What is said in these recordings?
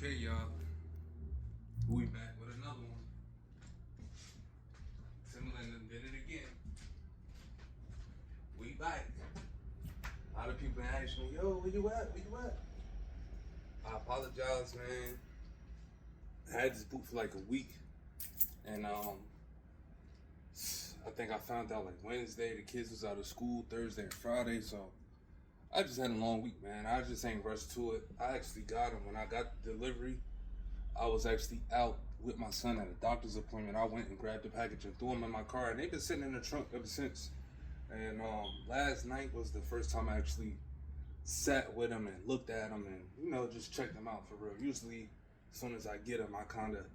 Okay, y'all. We back with another one. Timberland did it again. We back. A lot of people ask me, yo, where you at? Where you at? I apologize, man. I had this boot for like a week. And I think I found out like Wednesday the kids was out of school, Thursday and Friday, so I just had a long week, man. I just ain't rushed to it. I actually got them when I got the delivery. I was actually out with my son at a doctor's appointment. I went and grabbed the package and threw them in my car, and they've been sitting in the trunk ever since. And last night was the first time I actually sat with them and looked at them and just checked them out for real. Usually, as soon as I get them, I kind of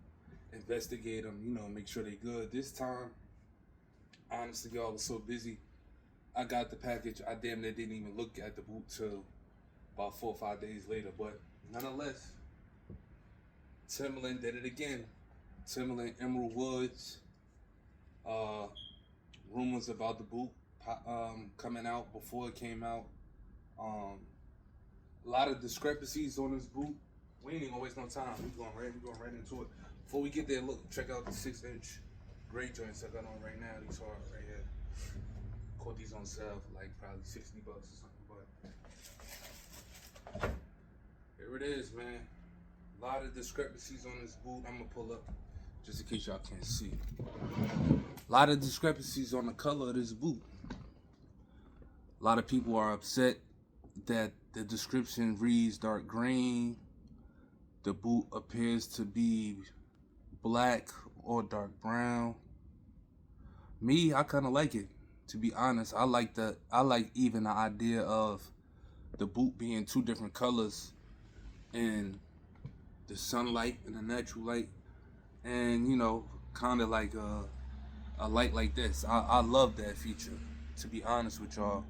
investigate them, make sure they good. This time, honestly, y'all, I was so busy. I got the package. I damn near didn't even look at the boot till about 4 or 5 days later. But nonetheless, Timberland did it again. Timberland Emerald Woods. Rumors about the boot coming out before it came out. A lot of discrepancies on this boot. We ain't even gonna waste no time. We're going right into it. Before we get there, look, check out the 6-inch gray joints I got on right now. These hard right here. Caught these on sale for like probably $60 or something, but here it is, man. A lot of discrepancies on this boot. I'm gonna pull up just in case y'all can't see. A lot of discrepancies on the color of this boot. A lot of people are upset that the description reads dark green. The boot appears to be black or dark brown. Me, I kind of like it. To be honest, I like even the idea of the boot being two different colors in the sunlight and the natural light, and kind of like a light like this. I love that feature. To be honest with y'all,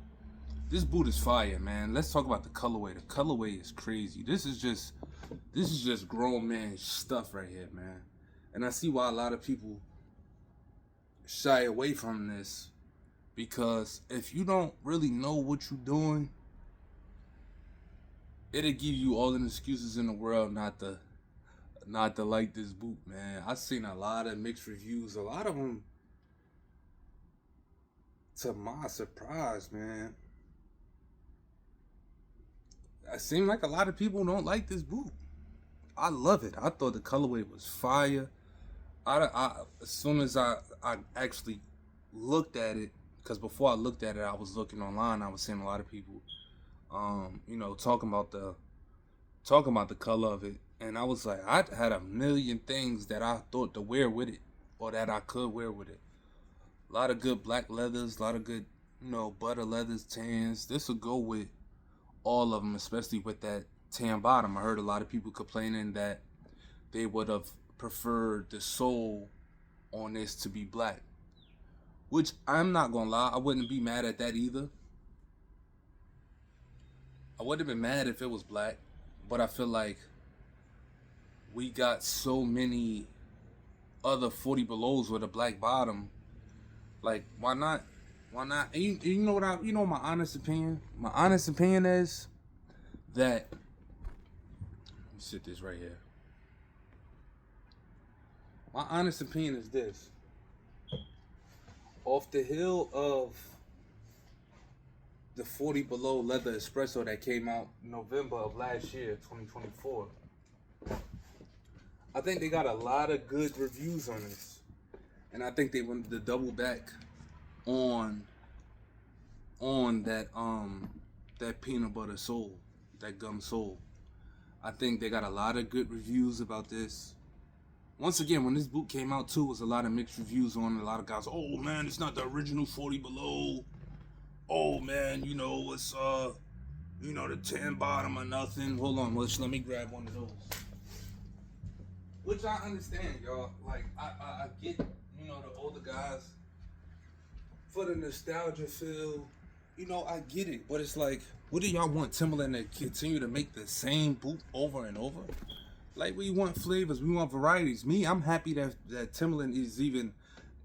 this boot is fire, man. Let's talk about the colorway. The colorway is crazy. This is just grown man stuff right here, man. And I see why a lot of people shy away from this, because if you don't really know what you're doing, it'll give you all the excuses in the world not to like this boot, man. I've seen a lot of mixed reviews. A lot of them, to my surprise, man, it seemed like a lot of people don't like this boot. I love it. I thought the colorway was fire. As soon as I actually looked at it, because before I looked at it, I was looking online. I was seeing a lot of people, talking about the color of it, and I was like, I had a million things that I thought to wear with it, or that I could wear with it. A lot of good black leathers, a lot of good, butter leathers, tans. This will go with all of them, especially with that tan bottom. I heard a lot of people complaining that they would have preferred the sole on this to be black, which I'm not gonna lie, I wouldn't be mad at that either. I wouldn't have been mad if it was black, but I feel like we got so many other 40 belows with a black bottom. Like, why not? Why not? And you know what my honest opinion? My honest opinion is that, let me sit this right here. My honest opinion is this. Off the hill of the 40 below leather espresso that came out November of last year, 2024, I think they got a lot of good reviews on this. And I think they wanted to double back on that peanut butter sole, that gum sole. I think they got a lot of good reviews about this. Once again, when this boot came out too, was a lot of mixed reviews on it. A lot of guys, oh man, it's not the original 40 below. Oh man, it's the tan bottom or nothing. Hold on, let me grab one of those. Which I understand, y'all. Like I get, the older guys for the nostalgia feel. I get it, but it's like, what do y'all want Timberland to continue to make the same boot over and over? Like, we want flavors, we want varieties. Me, I'm happy that Timberland is even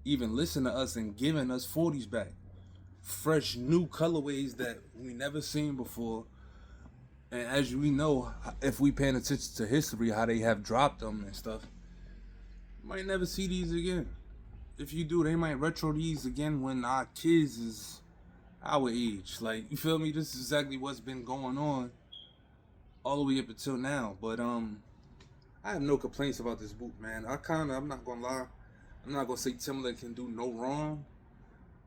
listening to us and giving us 40s back. Fresh, new colorways that we never seen before. And as we know, if we paying attention to history, how they have dropped them and stuff, you might never see these again. If you do, they might retro these again when our kids is our age. Like, you feel me? This is exactly what's been going on all the way up until now. But I have no complaints about this boot, man. I'm not gonna lie, I'm not gonna say Timberland can do no wrong,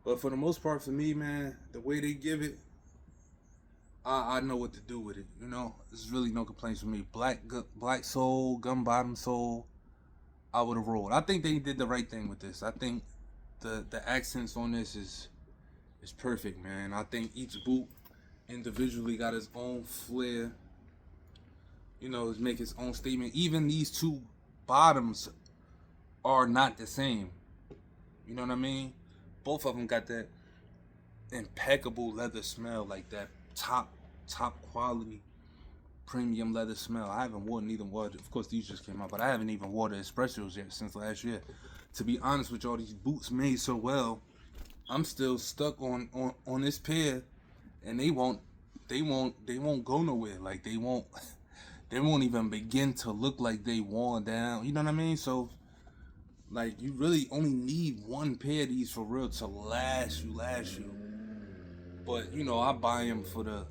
but for the most part, for me, man, the way they give it, I know what to do with it. You know, there's really no complaints for me. Black sole, gum bottom sole, I would have rolled. I think they did the right thing with this. I think the accents on this is perfect, man. I think each boot individually got its own flair. You know, it's make its own statement. Even these two bottoms are not the same. You know what I mean? Both of them got that impeccable leather smell, like that top quality premium leather smell. I haven't worn neither one. Of course, these just came out, but I haven't even worn the espressos yet since last year. To be honest with y'all, these boots made so well, I'm still stuck on this pair, and they won't go nowhere. Like they won't even begin to look like they worn down. You know what I mean? So, like, you really only need one pair of these for real to last you. But you know, I buy them for the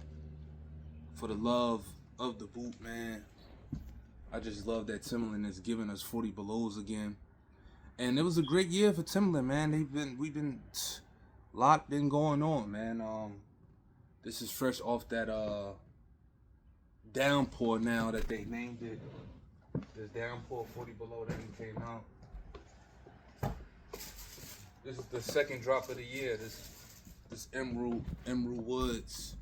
love of the boot, man. I just love that Timberland is giving us 40 belows again, and it was a great year for Timberland, man. Lot been going on, man. This is fresh off that downpour now that they named it. This downpour 40 below that came out. This is the second drop of the year. This Emerald Woods,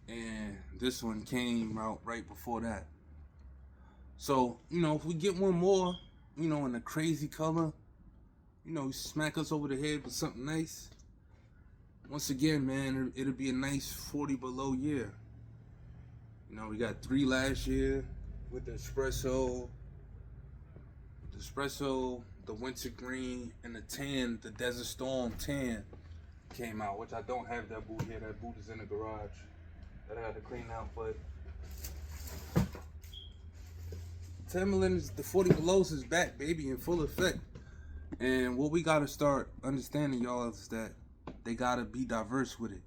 and this one came out right before that. So, you know, if we get one more, you know, in a crazy color, you know, smack us over the head with something nice. Once again, man, it'll be a nice 40 below year. You know, we got 3 last year with the espresso, the wintergreen, and the tan, the Desert Storm tan came out, which I don't have that boot here. That boot is in the garage that I got to clean out. But Timberland, the 40 belows is back, baby, in full effect. And what we gotta start understanding, y'all, is that they gotta be diverse with it.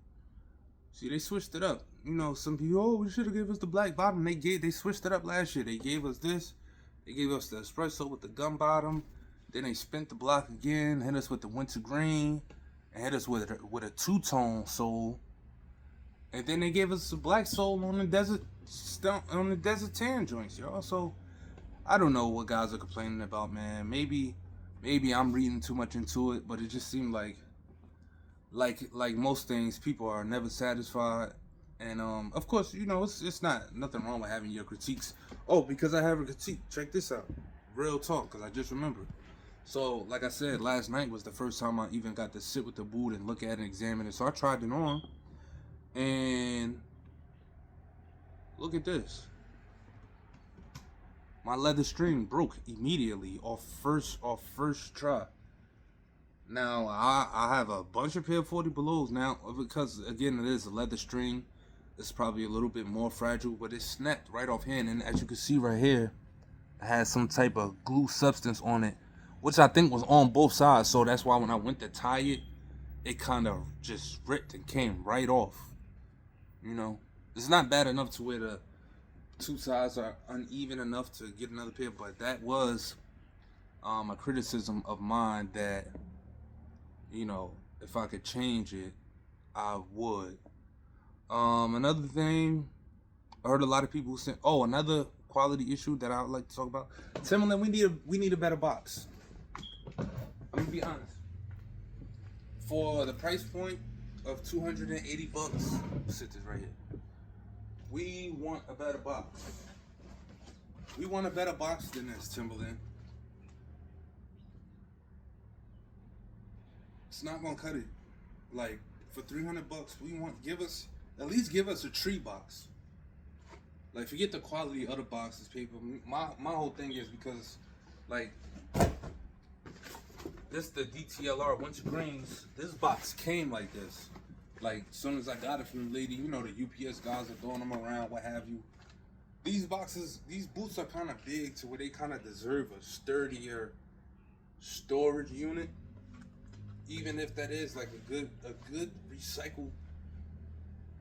See, they switched it up. You know, some people, oh, we should have given us the black bottom. They switched it up last year. They gave us this. They gave us the espresso with the gum bottom. Then they spent the block again, hit us with the wintergreen, and hit us with a two-tone sole. And then they gave us a black sole on the desert tan joints, y'all. So I don't know what guys are complaining about, man. Maybe I'm reading too much into it, but it just seemed like most things, people are never satisfied. And of course, you know, it's not nothing wrong with having your critiques. Oh, because I have a critique, check this out. Real talk, because I just remembered. So, like I said, last night was the first time I even got to sit with the boot and look at it and examine it. So I tried it on, and look at this. My leather string broke immediately off first try. Now I have a bunch of pair of 40 belows now, because again, it is a leather string. It's probably a little bit more fragile, but it snapped right off hand, and as you can see right here, it has some type of glue substance on it, which I think was on both sides. So that's why when I went to tie it, it kind of just ripped and came right off. You know, it's not bad enough to where the two sides are uneven enough to get another pair, but that was a criticism of mine that, you know, if I could change it, I would. Another thing, I heard a lot of people say, oh, another quality issue that I would like to talk about. Timberland, we need a better box. I'm gonna be honest. For the price point of $280, sit this right here. We want a better box. We want a better box than this, Timberland. It's not gonna cut it. Like, for $300, at least give us a tree box. Like, forget the quality of other boxes, people. My whole thing is because, like, this the DTLR wintergreens. This box came like this. Like, as soon as I got it from the lady, you know, the UPS guys are throwing them around, what have you. these boots are kind of big to where they kind of deserve a sturdier storage unit, even if that is like a good recycled,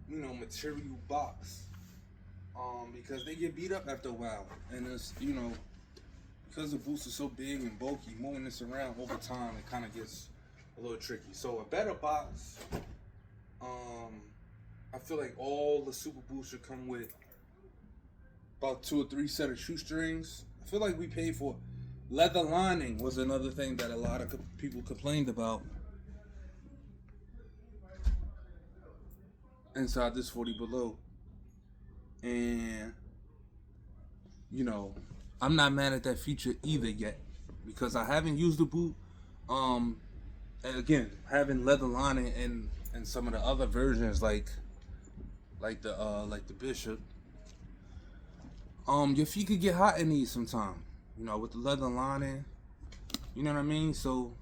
material box. Because they get beat up after a while, and it's because the boots are so big and bulky, moving this around over time, it kind of gets a little tricky. So a better box. I feel like all the super boots should come with about 2 or 3 set of shoestrings. I feel like we paid for leather lining was another thing that a lot of people complained about inside this 40 below. And I'm not mad at that feature either yet, because I haven't used the boot. And again, having leather lining and some of the other versions like the Bishop, your feet could get hot in these sometimes, with the leather lining, you know what I mean? So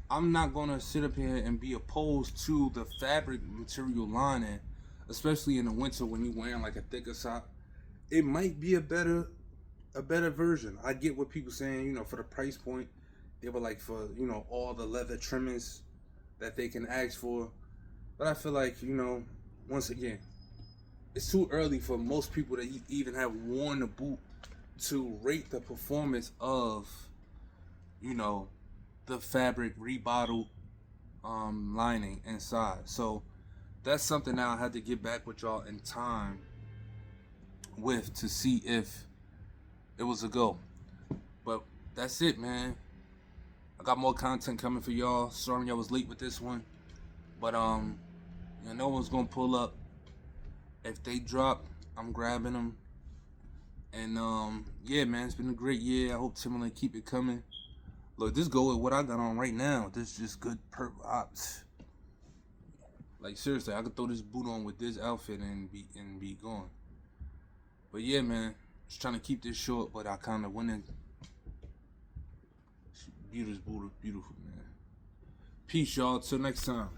I'm not gonna sit up here and be opposed to the fabric material lining, especially in the winter when you're wearing like a thicker sock. It might be a better version. I get what people saying, for the price point, they were like for, all the leather trimmings that they can ask for. But I feel like, once again, it's too early for most people that even have worn the boot to rate the performance of, the fabric rebottled lining inside. So that's something that I had to get back with y'all in time with to see if it was a go. But that's it, man. I got more content coming for y'all. Sorry I was late with this one, but no one's gonna pull up. If they drop, I'm grabbing them. And yeah, man, it's been a great year. I hope Timberland keep it coming. Look, this go with what I got on right now. This is just good perp ops. Like seriously, I could throw this boot on with this outfit and be gone. But yeah, man, just trying to keep this short, but I kind of went in. Beautiful, man. Peace, y'all. Till next time.